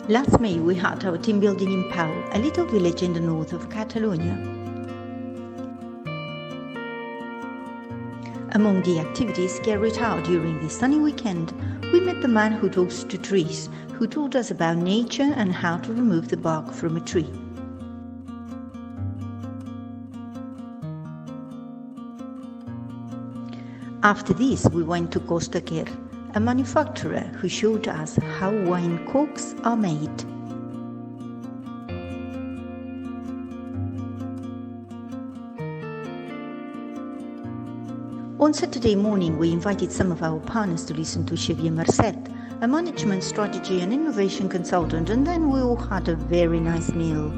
Last May we had our team building in Pau, a little village in the north of Catalonia. Among the activities carried out during this sunny weekend, we met the man who talks to trees, who told us about nature and how to remove the bark from a tree. After this, we went to Costa Quer, a manufacturer who showed us how wine corks are made. On Saturday morning, we invited some of our partners to listen to Xavier Marcet, a management strategy and innovation consultant, and then we all had a very nice meal.